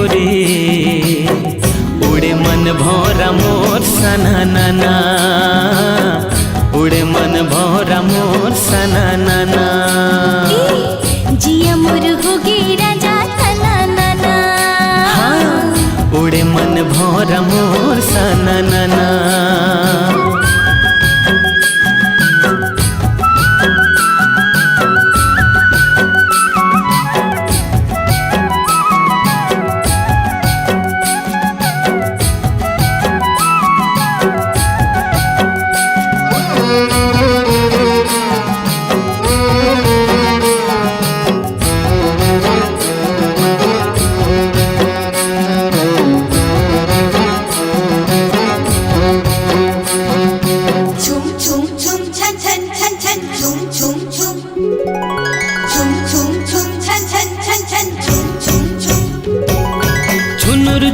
गोरी उड़े मन भौरा मोर सना नाना उड़े मन भौरा मोर सना नाना जिया मोर होगे राजा तना नाना हाँ उड़े मन भौरा मोर सना नाना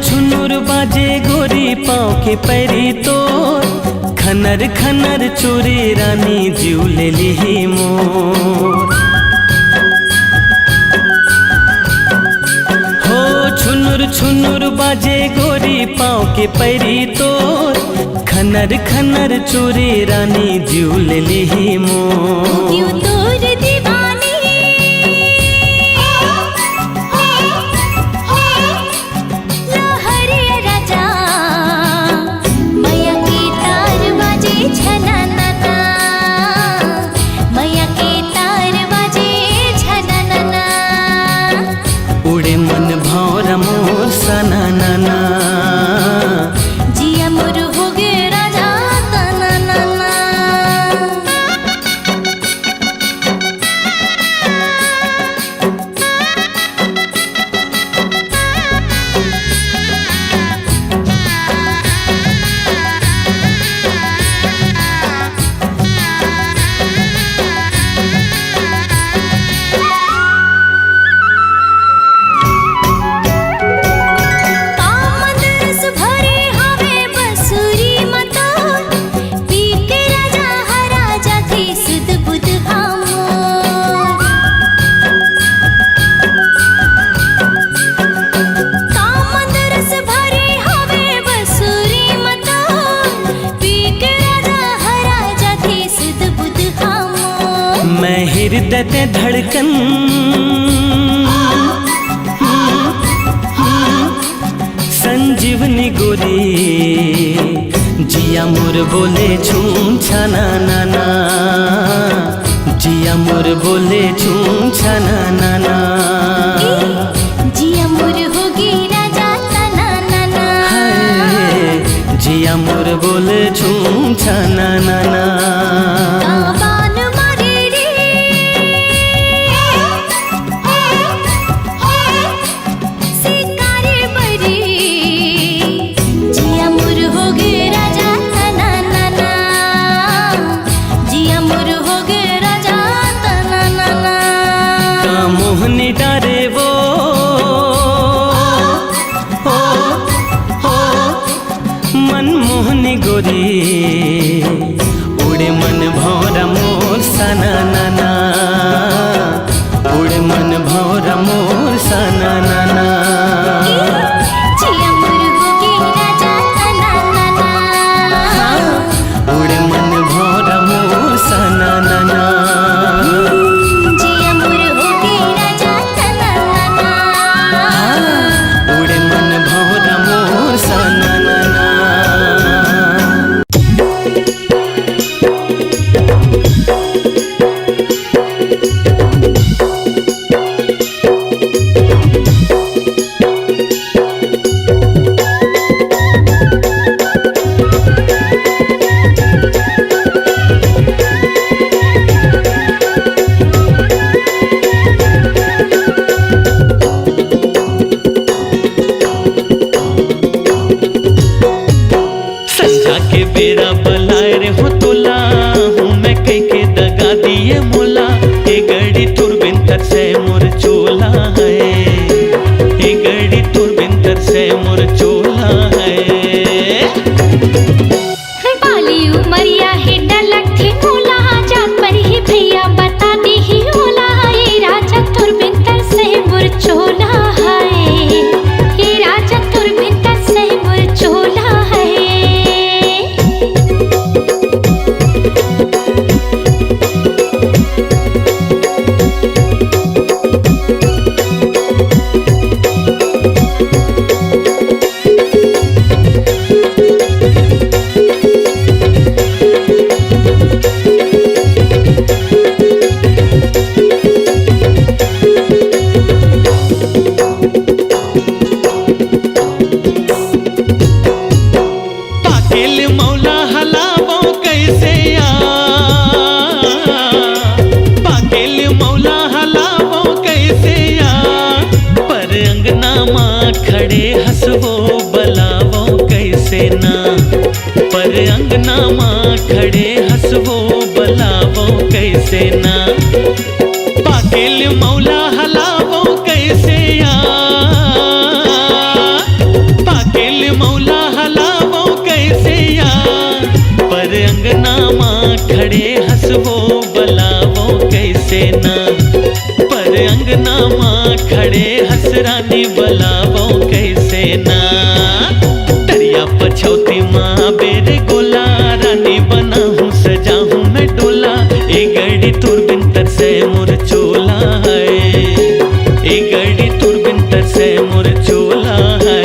छुनुर बाजे गोरी पाँव के पैरी तोर खनर खनर चोरी रानी जीव ले ली मोर हो छुनुर छुनुर बाजे गोरी पाँव के पैरी तोर खनर खनर चोरी रानी जीव ले ली मोर उड़े मन भौरा मोर सना नाना जिया मोर होगे राजा तना नाना मैं हृदय ते धड़कन संजीवनी गोरी जिया मोर बोले छूम छाना नाना जिया मोर बोले छूम छाना नाना जिया मोर होगी राजा तना नाना जिया मोर बोले छूम छाना नाना मोहनी डारे वो हो मनमोहनी गोरी उड़े मन भौरा मोर सना नाना उड़े मन भौरा मोर सना नाना जिया मोर होगे राजा तना नाना उड़े मन भौरा मोर सना नाना उड़े मन भौरा मोर सना नाना हंसवो बलावो कैसे ना, पर अंगना माँ खड़े हंसवो बलावो कैसे ना, पाकेल मौला हलावो कैसे या, पाकेल मौला हलावो कैसे या, पर अंगना माँ खड़े हंसवो बलावो कैसे ना, पर अंगना माँ खड़े हंसरानी बलावो कैसे ना, दरिया पछौती माँ बेरे गोला, रानी बना हूँ सजा हूँ मैं डोला, ए गड़ी तुरबिन तर से मोर चोला है, ए गड़ी तुरबिन तर से मोर चोला है।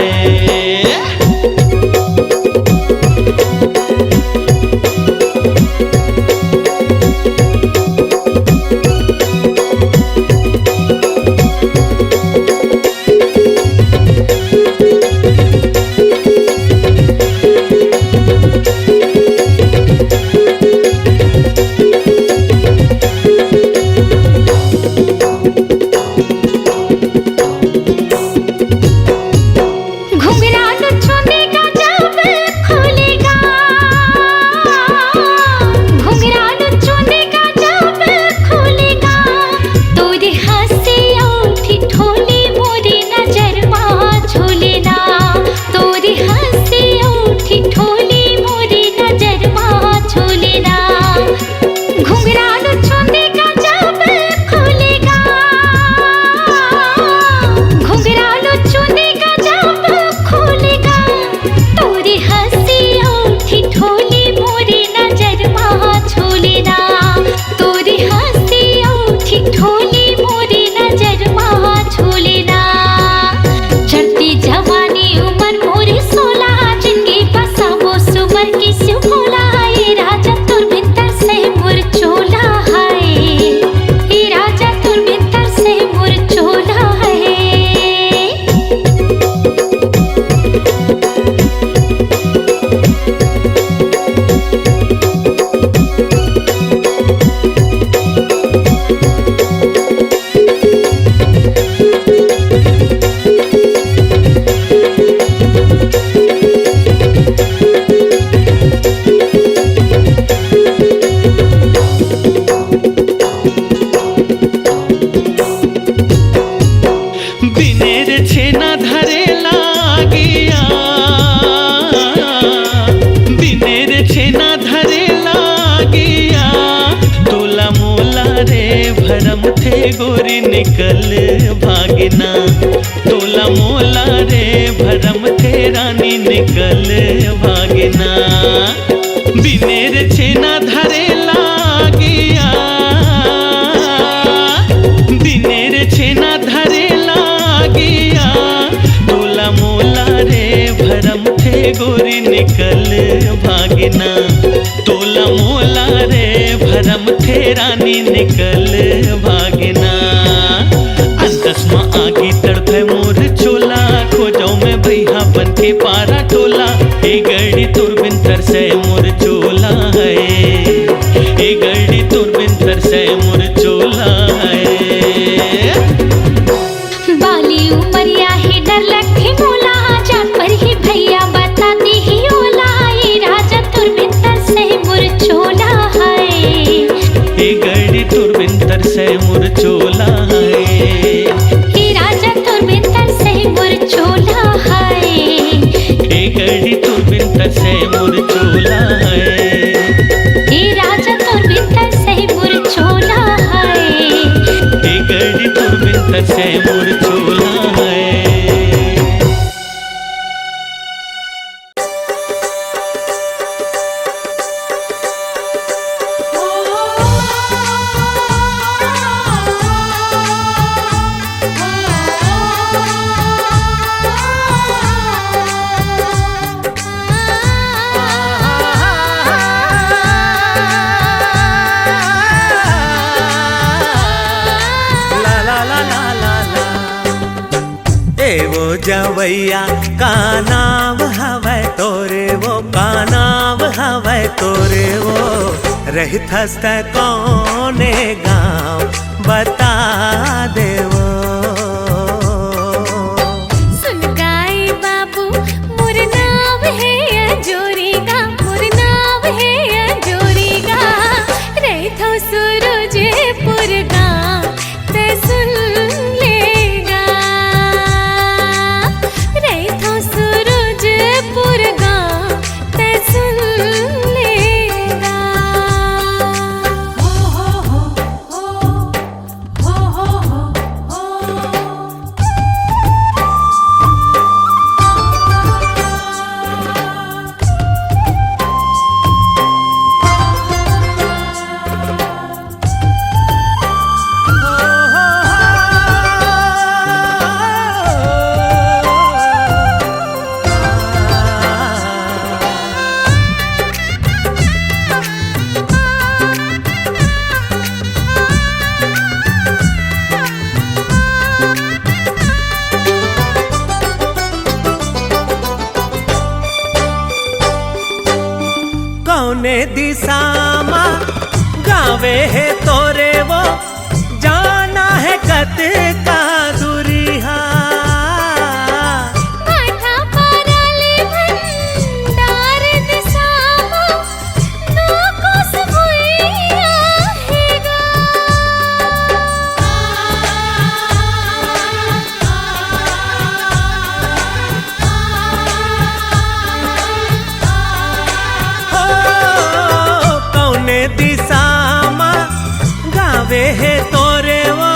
गोरी निकल भागना, तोला मोला रे भरम थे रानी निकल भागना, बिनेर छेना धरे लागिया, बिनेर छेना धरे लागिया, तोला मोला रे भरम थे गोरी निकल भागना, तोला मोला रे भरम थे रानी निकल भागना, अंतस माँ आगी तड़पे मोर चोला, खोजो में भैया बन के पारा टोला, ए गड़ी तुरबिन तर से मोर चोला है, ए गड़ी तुरबिन तर से मोर चोला है। बाली उमरिया ही डर लगती मोला, जान पर ही भैया बताती ही ओला, ये राजा तुरबिन तर से मोर चोला है, ए गड़ी तुरबिन तर से मोर चोला है, ये राजा तुरबिन तर से मोर चोला है, ए गड़ी तुरबिन तर से मोर चोला है, ये राजा तुरबिन तर से मोर चोला है, ए गड़ी तुरबिन तर से मोर चोला है। वो जवैया का नाम हवै तोरे, वो का नाम हवै तोरे, वो रहित हस्त कौने गाँव बता दे वो। सुन गाई बाबू दिशा मा गावे है तोरे वो जाना है कत का दूरिहा माथा पाराले भंडार दिसामा दो कोस भुइया हेगा हो कौने दिशा मा गावे है तोरे वो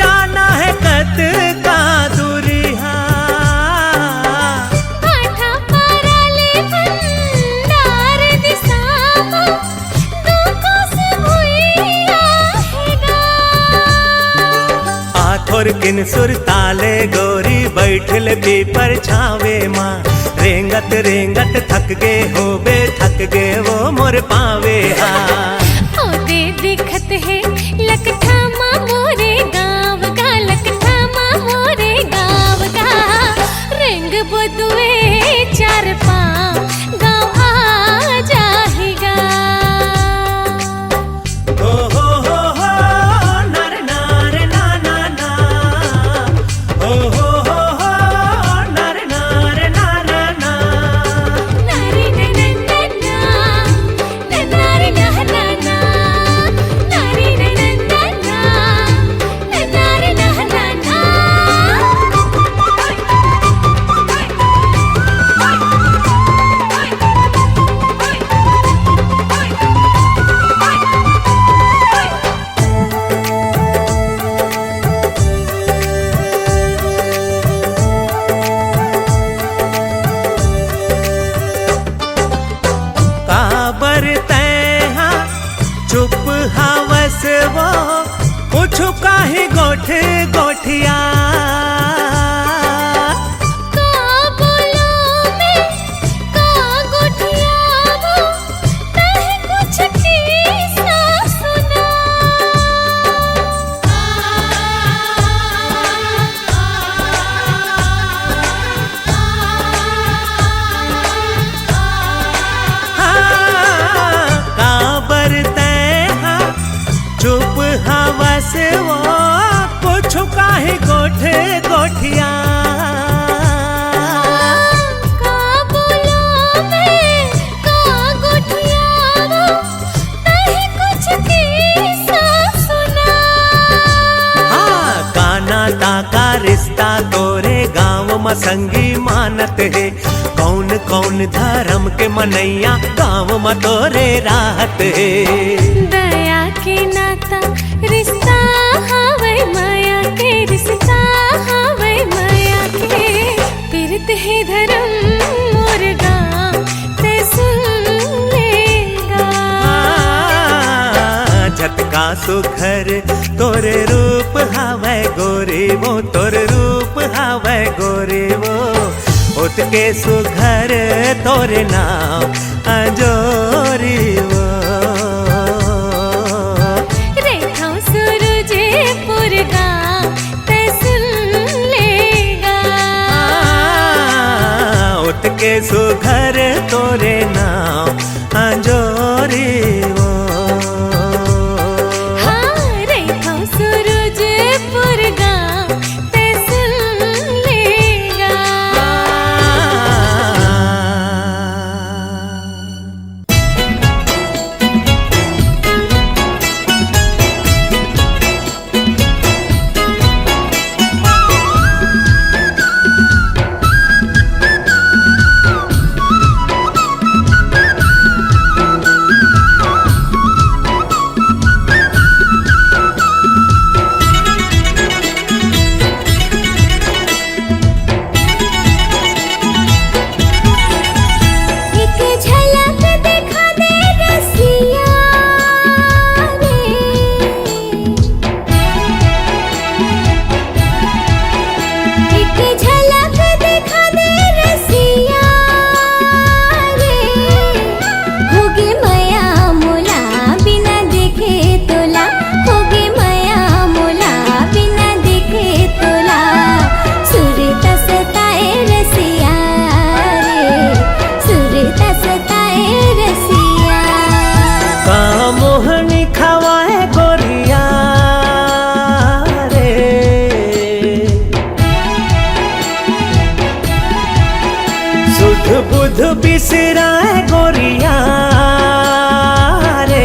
जाना है कत का दूरिहा माथा पाराले भंडार दिसामा दो कोस भुइया हेगा आथोर किन सुर ताले गोरी बैठल पीपर छावे माँ रेंगत रेंगत थक गे हो बे थक गे वो मोर पावे हा ओदे दिखत है लकठामा मोरे गाँव का लकठामा मोरे गाँव का रंग बदुए चार पाँव गाँव आ जाएगा हो नर नार ना ना ना हो नर नार ना ना ना नारी ननंदना नारी नहना नारी ननंदना नारी नहना काबर तैहा चुप हवस वो कुछ काहे गोठ गोठिया का बोलो मैं का गुठियावो तह कुछ किस्सा सुना काबर तैहा चुप हवस वो कुछ काहे गोठ गोठिया का बोलो मैं का गुठियावो तह कुछ किस्सा सुना हाँ काना ताका रिश्ता तोरे गाँव में संगी मानत है कौन कौन धर्म के मनैया गाँव में तोरे राहत है दया के नाता रिश्ता हावे माया के रिश्ता हावे माया के पीरत है धर्म मोर गाँव ते सुन लेगा झटका सुखर तोरे रूप हावे गोरे वो तोरे रूप हावे गोरे वो उतके सुघर तोरे नाम अजोरी वो रेखा सूरजे पुर गाँव ते सुन लेगा उतके सुघर तोरे नाम अंजोरी वो हाँ रेखा सूरजे पुर गाँव ते सुन लेगा सुध बुध बिसराए गोरिया रे,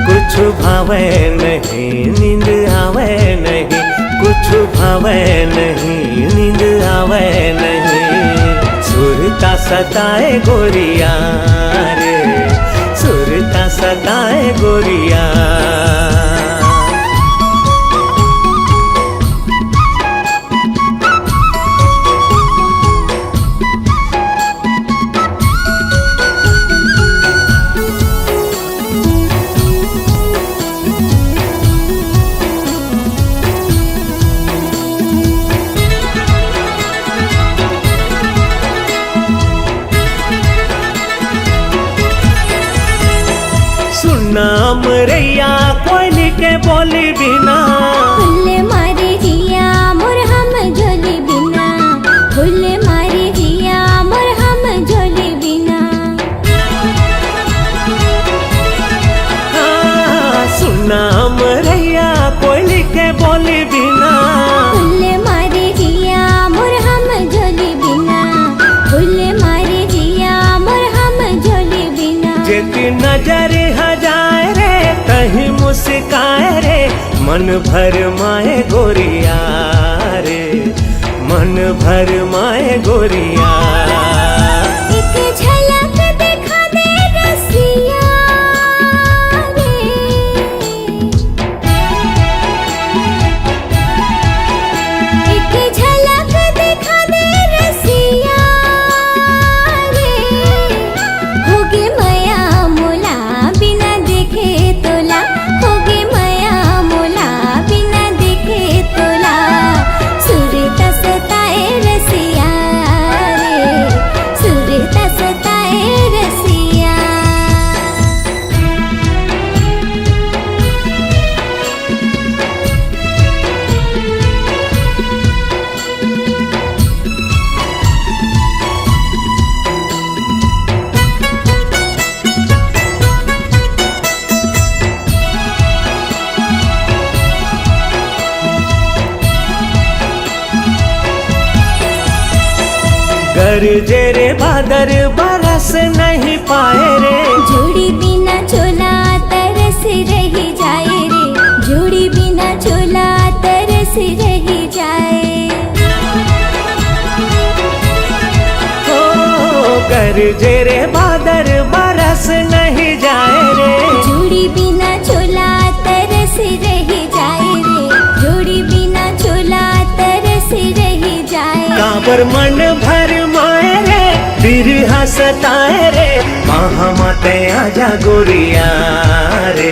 कुछ भावे नहीं नींद आवे नहीं, कुछ भावे नहीं नींद आवे नहीं। सुरता सताए गोरिया रे, सुरता सताए गोरिया। नाम रैया कोयली के बोली बिना, फुल मारे जिया मोर हम झोली बिना, फुल मारे जिया मोर हम झोली बिना। सुनाम रैया कोयली के बोली बिना, फुल मारे जिया मोर हम झोली बिना, फुल मारे जिया मोर हम झोली बिना। जेती नजर हजाए रे कहीं मुस्काए रे, मन भर माए गोरिया रे, मन भर माए गोरिया। एक झलक दिखा दे रसिया रे, एक झलक दिखा दे रसिया रे। होगे मया मोला बिना देखे तोला, होगे मया मोला बिना देखे तोला। सुरता सताए रसिया रे, सुरता सताए रसिया। गरजे रे बादर बरस नहीं पाए रे, जोड़ी बिना चोला तरस रही जाए रे, जोड़ी बिना चोला तरस रही जाए। ओ गरजे रे बादर बरस नहीं जाए रे, जोड़ी बिना चोला तरस रही जाए रे, जोड़ी बिना चोला तरस रही जाए। काबर मन भर माए रे, बिरहा सताए रे, वहाँ माते आजा गोरिया रे,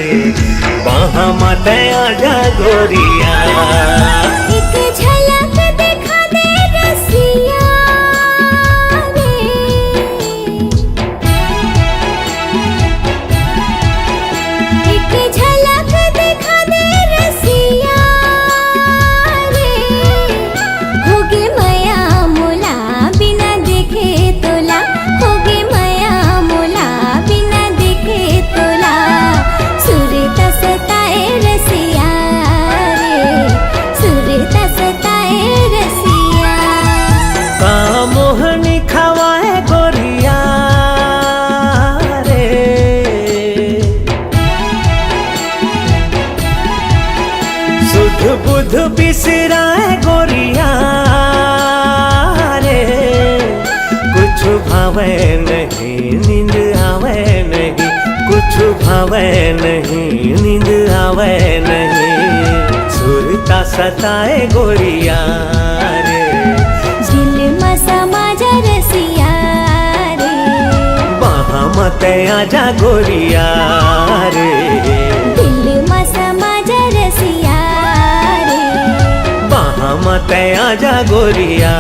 वहाँ माते आजा गोरिया। एक झलक दिखा दे रसिया रे, एक झलक दिखा दे रसिया रे। होगे मया मोला बिना देखे तोला, होगे मया मोला बिना देखे तोला। सुरता सताए रसिया रे, सुरता सताए रसिया। का मोहनी खवाए गोरिया रे, सुध बुध बिसराए गोरिया रे, कुछ भावे नहीं नींद आवे नहीं, कुछ भावे नहीं नींद आवे नहीं। सुरता सताए गोरिया रे, दिल में समा जा रसिया रे, वहाँ मत आजा गोरिया रे, दिल में समा जा रसिया रे, वहाँ मत आजा गोरिया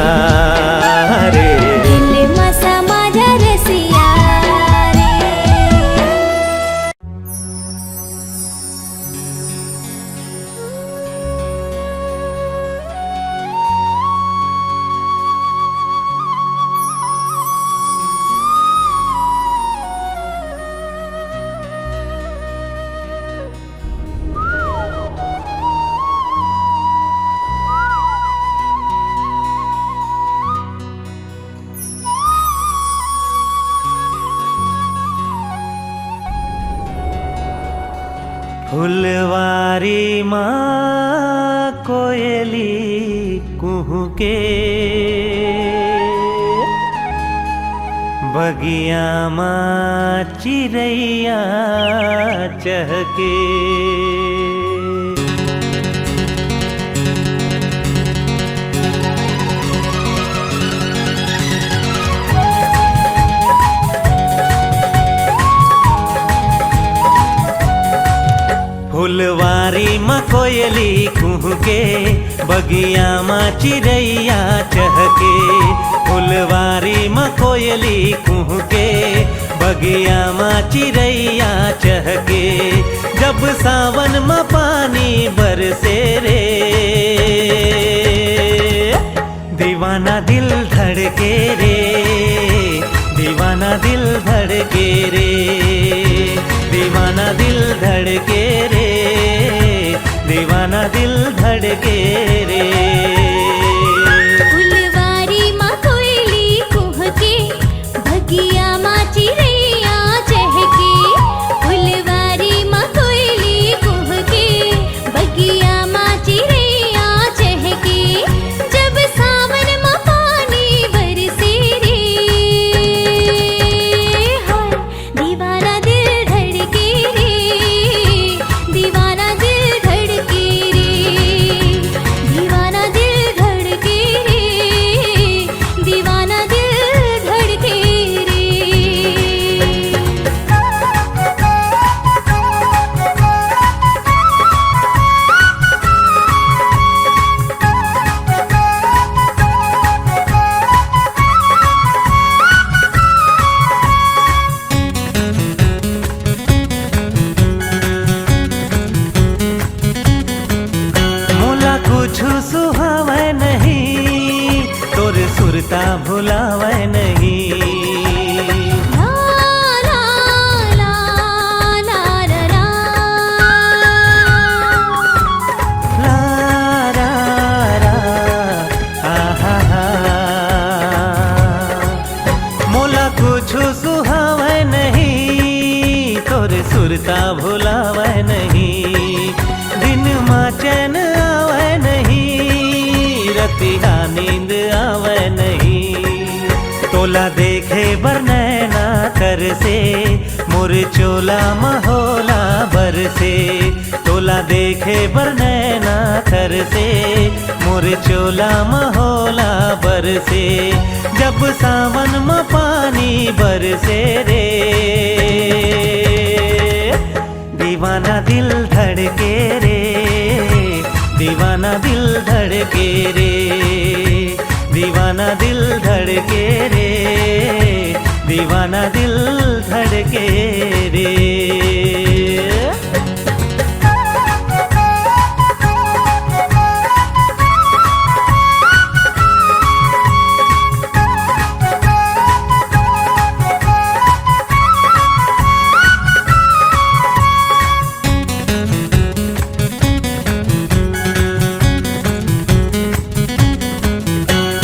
रे। दिल में समा जा रसिया रे। फुलवारी माँ कोयली कुहू के, बगिया माँ चिरैया चहके। फुलवारी माँ कोयली कुहू के, बगिया माँ चिरैया चहके। फुलवारी माँ कोयली कुहू के, बगिया माँ चिरैया चहके। जब सावन माँ पानी बरसे रे, दीवाना दिल धड़के रे, दीवाना दिल धड़के रे, दीवाना दिल धड़के रे, दीवाना दिल धड़के रे। फुलवारी माँ कोयली कुह के, बगिया माँ चिरैया चहके। फुलवारी माँ कोयली कुह के, बगिया माँ चिरैया चहके। जब सावन माँ पानी बरसे रे, हाय दीवाना दिल धड़के रे, दीवाना दिल धड़के रे, दीवाना दिल धड़के रे, दीवाना दिल धड़के रे। मोला कुछु सुहावे नहीं, तोर सुरता भुलावे नहीं। ला ला ला ला ला ला। ला रा रा आहा हा। मोला कुछु सुहावे नहीं, तोर सुरता भुलावे नहीं। दिन माँ चैन आवे नहीं, रतिया नींद आवे नहीं। तोला देखे बर नैना कर से, मोर चोला महोला बर से। तोला देखे बर नैना कर से, मोर चोला महोला बर से। जब सावन में पानी बरसे रे, दीवाना दिल धड़के रे, दीवाना दिल धड़के रे, दीवाना दिल धड़के रे, दीवाना दिल धड़के रे।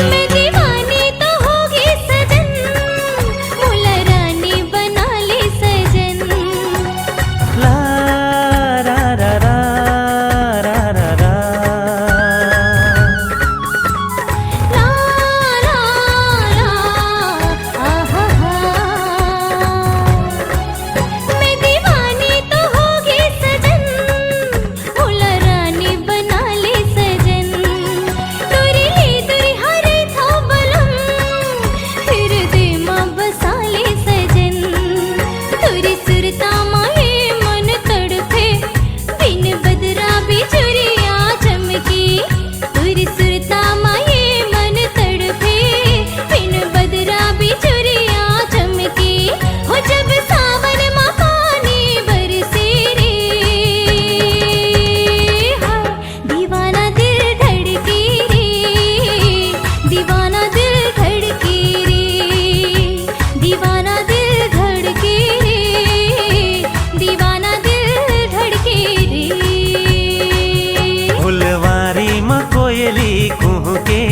मैं दीवानी तो होगी सजन, मुला रानी बना ले सजन। ला रा रा रा रा रा रा। ला ला ला आहा हा। मैं दीवानी तो होगी सजन, मुला रानी बना ले सजन। तुरी ले तुरी हरे था बलम, फिर दे माँ बसा ले सजन। तुरी सुरता माए मन तड़पे, बिन बदरा बिजुरिया चमकी। तुरी सुरता माए मन तड़पे, बिन बदरा बिजुरिया चमकी। हो जब सावन माँ पानी बरसे रे, हाय दीवाना दिल धड़के रे, दीवाना दिल धड़के रे, दीवाना दिल धड़के रे, दीवाना दिल धड़के रे। फुलवारी माँ कोयली कुहू के,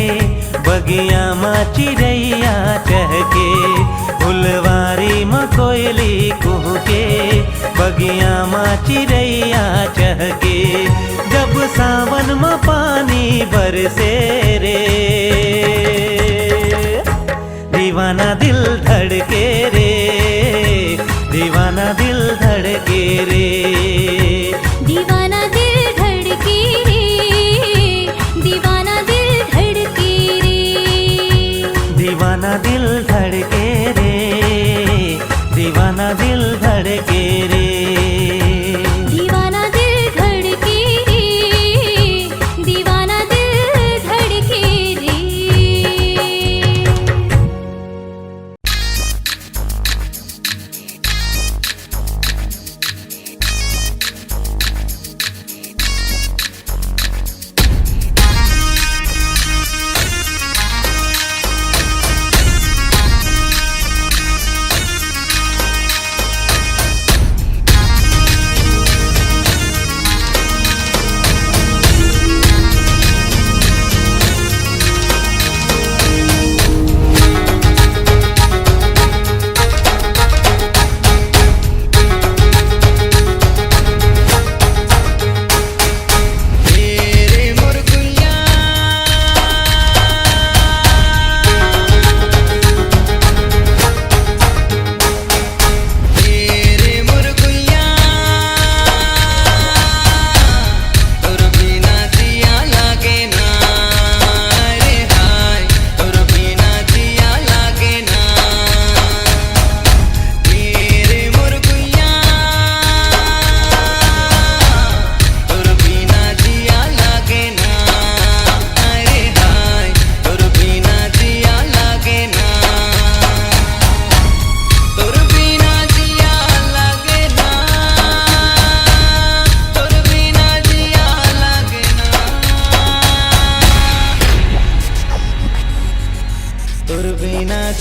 बगिया माँ चिरैया चहके। फुलवारी माँ कोयली कुहू के, बगिया माँ चिड़ैया चहके, जब सावन में पानी बरसे रे, दीवाना दिल धड़के रे, दीवाना दिल धड़के रे, दीवाना दिल धड़के रे, दीवाना दिल धड़के रे, दीवाना दिल धड़के रे, दीवाना दिल धड़के रे, दीवाना दिल धड़के रे, दीवाना दिल धड़के रे।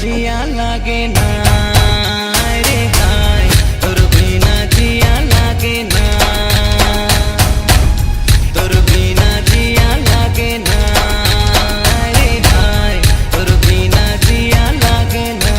जिया लागे ना रे हाय, तोर बिना जिया लागे ना, तोर बिना जिया लागे ना रे हाय, तोर बिना जिया लागे ना।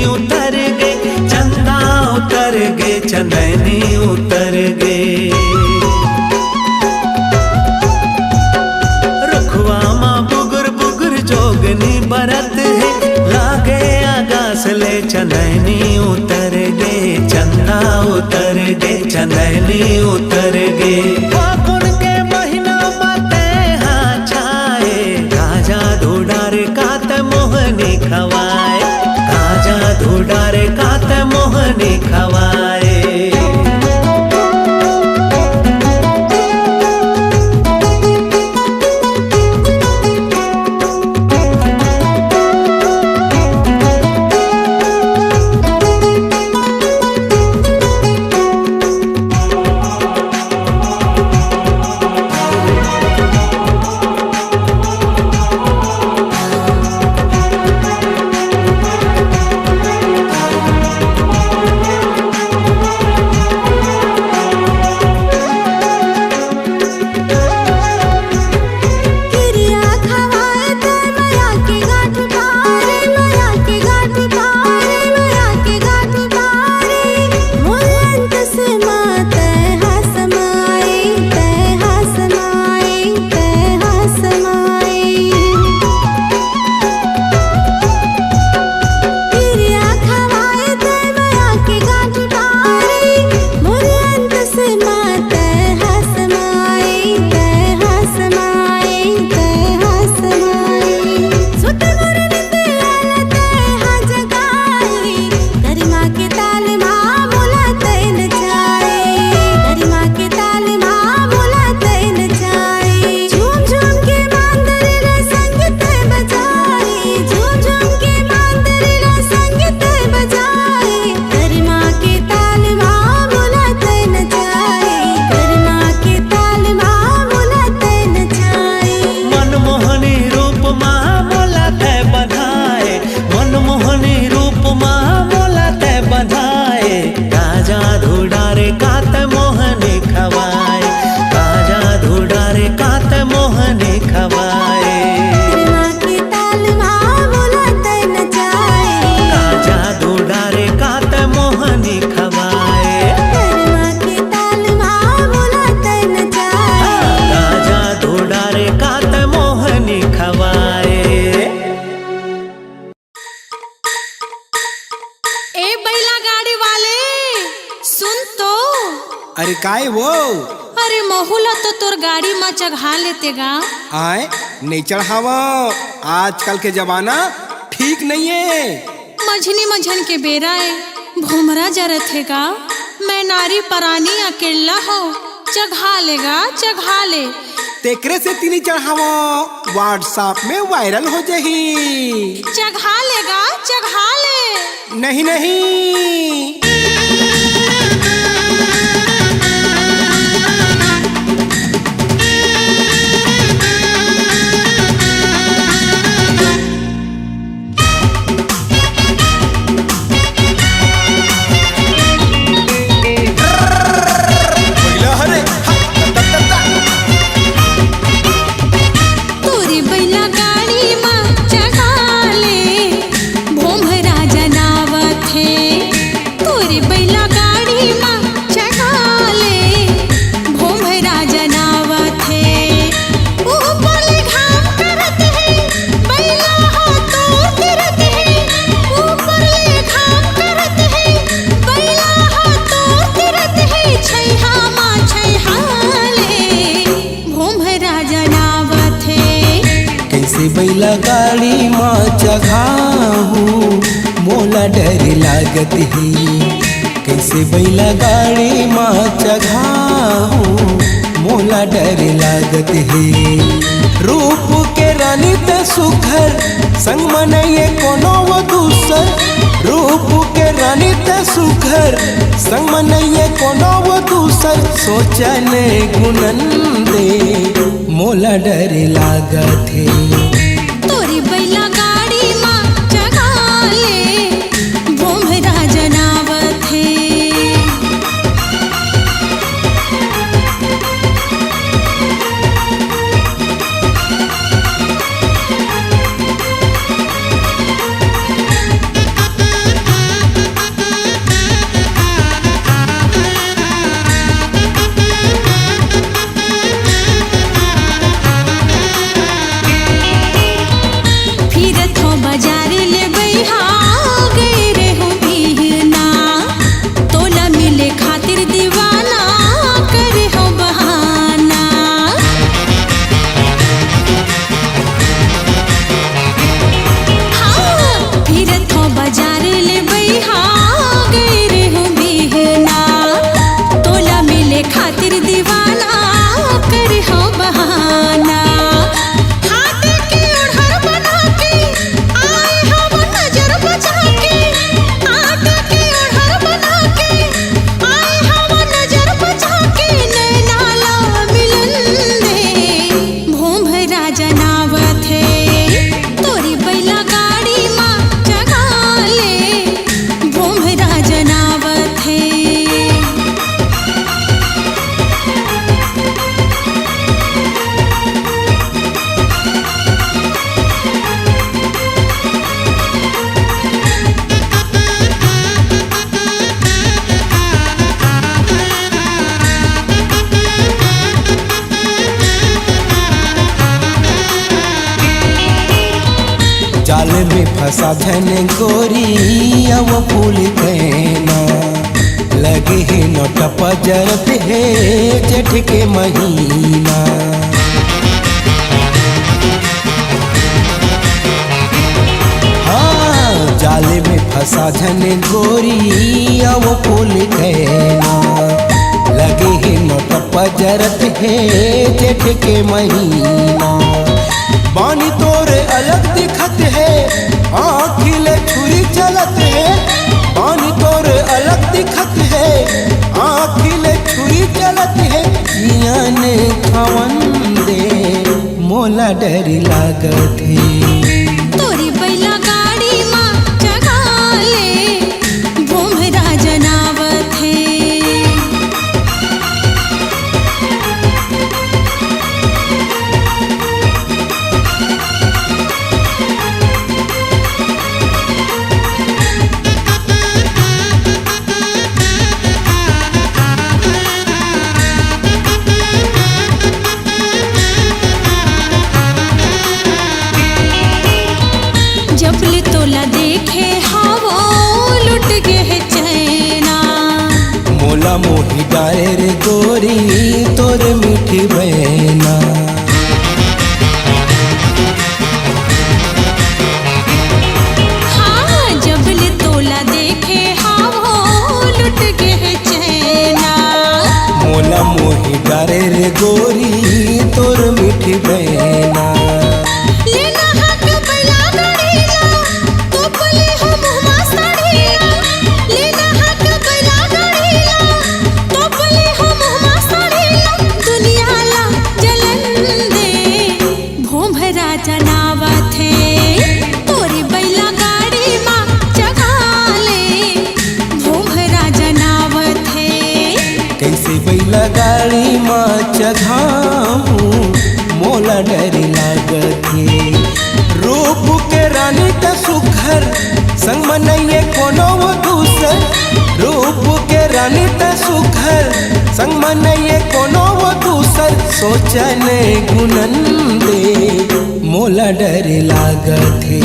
उतर गे, चंदा उतर गे, चंदनी उतर गे। रुखवा माँ बुगर बुगर जोगनी बरत है, लागे आगास ले चंदनी उतर गे, चंदा उतर गे, चंदनी उतर गे। फागुन के महीना बाते हाँ छाए, काजा धूडार कात मोहनी खवाए, काजा धूडार कात मोहनी खवाए। अरे काय वो? अरे महुला तो तोर गाड़ी में चढ़ा लेते गा। आए नहीं चढ़ावा, आजकल के जमाना ठीक नहीं है। मझनी मझन के बेरा है, भूमरा जरत है गा। मैं नारी परानी अकेला हो, चढ़ा लेगा चढ़ा ले। तेकरे से तीनी चढ़ावा, व्हाट्सएप में वायरल हो जाही। चढ़ा लेगा चढ़ा ले। नहीं नहीं बैला गाड़ी माँ चघाहू मोला डर लागत है। कैसे बैला गाड़ी माँ चघाहू मोला डर लागत है। रूप के रानी त सुघर संग मनइए कोनो वो दूसर। रूप के रानी त सुघर संग मनइए कोनो वो दूसर। सोचन गुनन दे मोला डर लागत है। तोरी बैला गाड़ी माँ चढ़ा ले, भोमरा जनावत है। फंसा झन गोरी अब फूल कहना लगे है नोट पजरत है जेठ के महीना। हाँ जाले में फंसा झन गोरी अब फूल कहना लगे है नोट पजरत है जेठ के महीना। बानी तोरे अलग दिखत है आँखिले छुरी चलत है। बानी तोरे अलग दिखत है आँखिले छुरी चलत है। जियान खवन दे मोला डर लागत है। तोरी बैला गाड़ी माँ जगा ले भोमरा जनावत है। जबले तोला देखे हावो लुट के है चैना। मोला मोही डाले रे गोरी तोर मीठी बहना। हाँ जबले तोला देखे हावो लुट के है चैना। मोला मोही डाले रे गोरी तोर मीठी बहना। लेना हक बैला गाड़ीला तो पले हो मुहमा साड़ीला। लेना हक बैला गाड़ीला तो पले हो मुहमा साड़ीला। दुनिया ला जलन दे भोमरा जनावत है। तोरी बैला गाड़ी माँ जगा ले भोमरा जनावत है। कैसे बैला गाड़ी माँ चघाऊं मोला डर लागत है। रूप के रानी त सुखर संग मनइए कोनो वो दूसर। रूप के रानी त सुखर संग मनइए कोनो वो दूसर। सोचन गुनन दे मोला डर लागत है।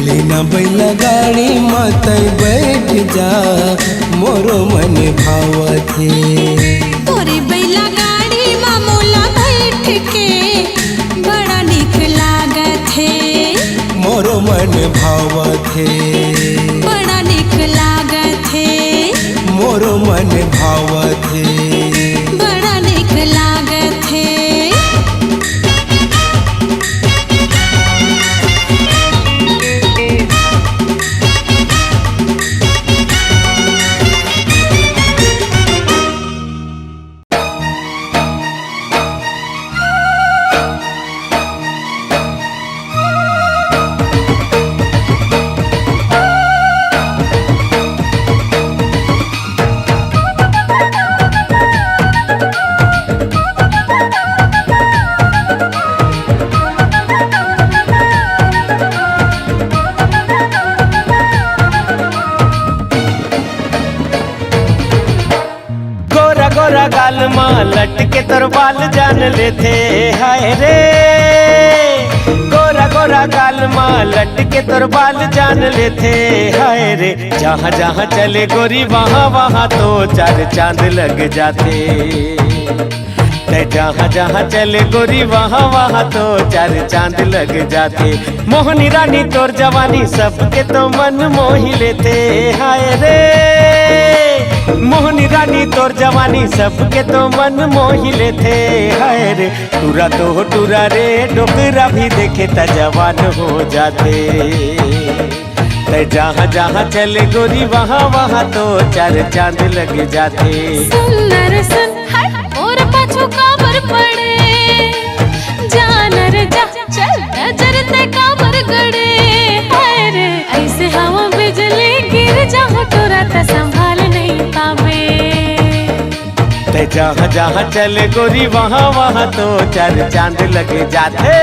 लेना बैला गाड़ी मत बैठ जा मोरो मन भावत है। तोरे बैला गाड़ी माँ मोला बैठ के बड़ा निक लागत है। मोरो मन भावत है। बड़ा निक लागत है। मोरो मन भावत है। बड़ा निक लागत है। गोरा गाल माँ लटके तोर बाल जान लेते हाय रे। गोरा गोरा गाल माँ लटके तोर बाल जान लेते हाय रे। जहाँ जहाँ चले गोरी वहाँ वहाँ तो चार चांद लग जाते। जहाँ जहाँ चले गोरी वहाँ वहाँ तो चार चांद लग जाते। मोहनी रानी तोर जवानी सबके तो मन मोही लेते हाय रे। मोहनी रानी तोर जवानी सबके तो मन मोही लेते हाय रे। टूरा तो टूरा रे डोकरा भी देखे त जवान हो जाते। जहाँ जहाँ चले गोरी वहाँ वहाँ तो चार चांद लग जाते। सुंदर सुन और पाछू काबर पड़े जानर जा चल नजर ते काबर गड़े हाय रे। ऐसे हवा बिजली गिर जाओ तोरा त संभाल नहीं पावे। जहाँ जहाँ चले गोरी वहाँ वहाँ तो चार चांद लग जाते।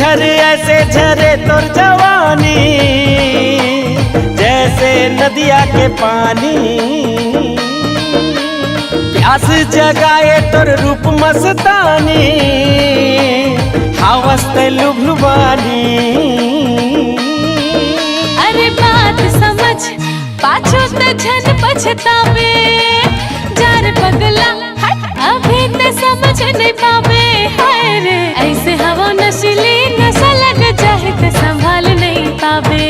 झरे ऐसे झरे तोर जवानी, जैसे नदिया के पानी। प्यास जगाए तोर रूप मस्तानी, हावस ते लुभलुबानी। अरे बात समझ पाछो ते झन पछतावे, जार पगला हट अभी ते समझ नहीं पावे। हाय रे ऐसे हवा नशीली नशा लग जाए ते संभाल नहीं पावे।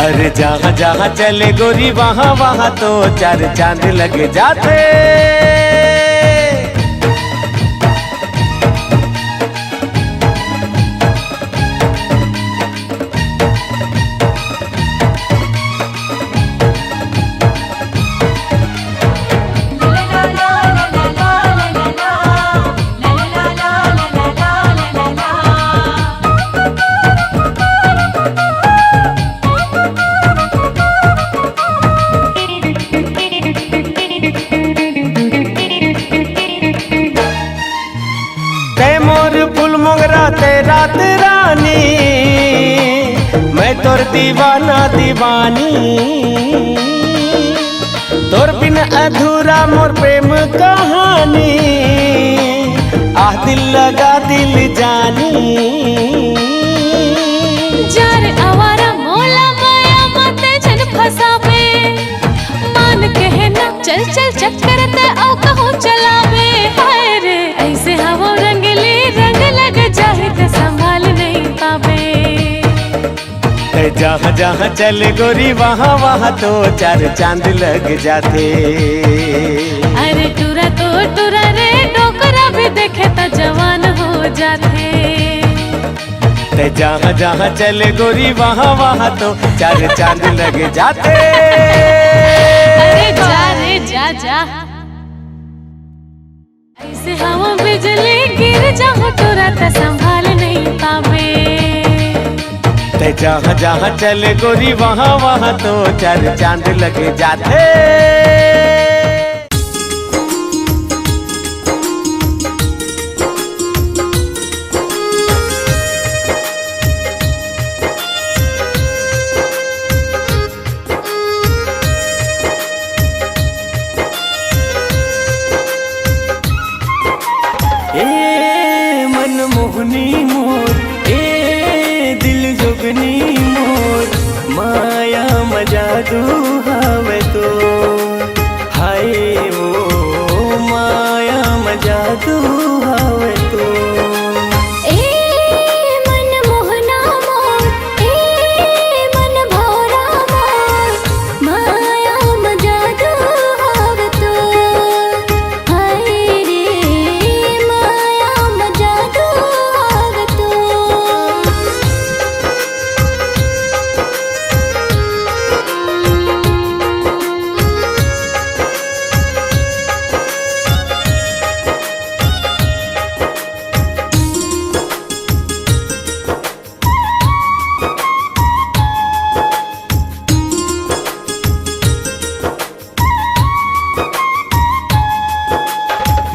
अरे जहाँ जहाँ चले गोरी वहाँ वहाँ तो चार चांद लग जाते। रात रानी मैं तोर दीवाना दीवानी, तोर बिन अधूरा मोर प्रेम कहानी। आह दिल लगा दिल जानी। जार आवारा मोला माया मते जन फसावे, मान कहे ना चल चल चक्कर ते औ कहो चलावे। हाय रे ऐसे हवा रंगली रंग लग जाए ते संभाल नहीं पावे। जहाँ जहाँ चले गोरी वहाँ वहाँ तो चार चांद लग जाते। अरे टूरा तो टूरा रे डोकरा भी देखे तो जवान हो जाते। जहाँ जहाँ चले गोरी वहाँ वहाँ तो चार चांद लग जाते। अरे जा रे जा जा, ऐसे हवा बिजली गिर जाओ टूरा तो संभाल नहीं पावे। जहाँ जहाँ चले गोरी वहाँ वहाँ तो चार चांद लग जाते। मनमोहनी मोर ए दिल जोगनी मोर, माया मजादू हवे तो। हाय ओ माया मजादू हवे तो।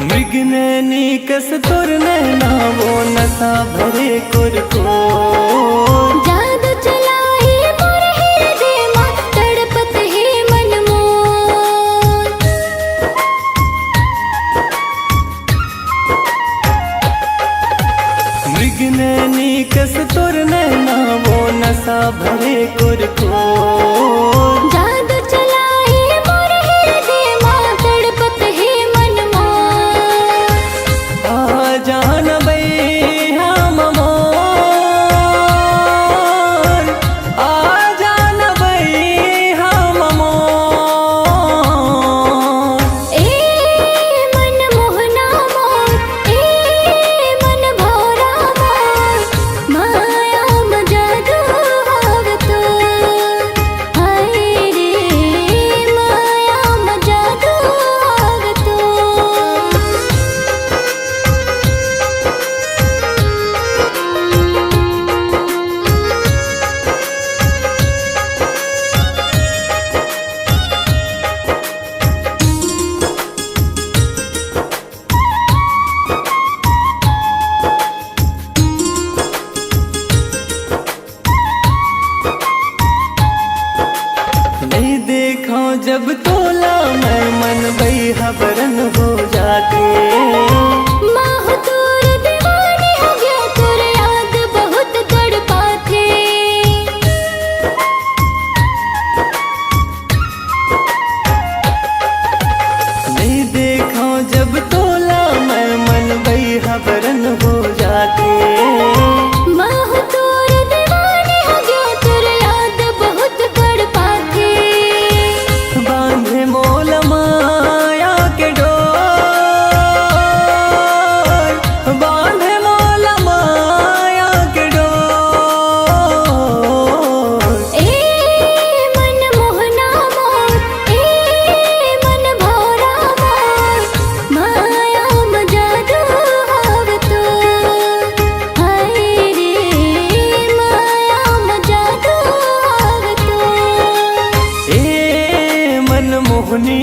मृगनैनी कस तोर नैना वो नशा भरे कुरको। जादू चलाए मोर हृदय मा तड़पत है मन मोर। मृगनैनी कस तोर नैना वो नशा भरे कुरको। जादू चलाए मोर हृदय मा तड़पत है मन मोर। आ जान बई हम मोर, जब तोला मैं मन बैहा बरन हो जाते। माह तोर दीवानी हो गया, तोर याद बहुत तड़पाथे। नहीं देखो जब तोला मैं मन बैहा बरन हो जाते। माह तोर दीवानी हो गया, तोर याद बहुत तड़पाथे। बांधे मोल माया के डोर, बांधे मोल माया के डोर। ए मन मोहना मोर, ए मन भौरा मोर, माया म जादू हाव तो। हाय रे माया म जादू हाव तो। ए मन मोहनी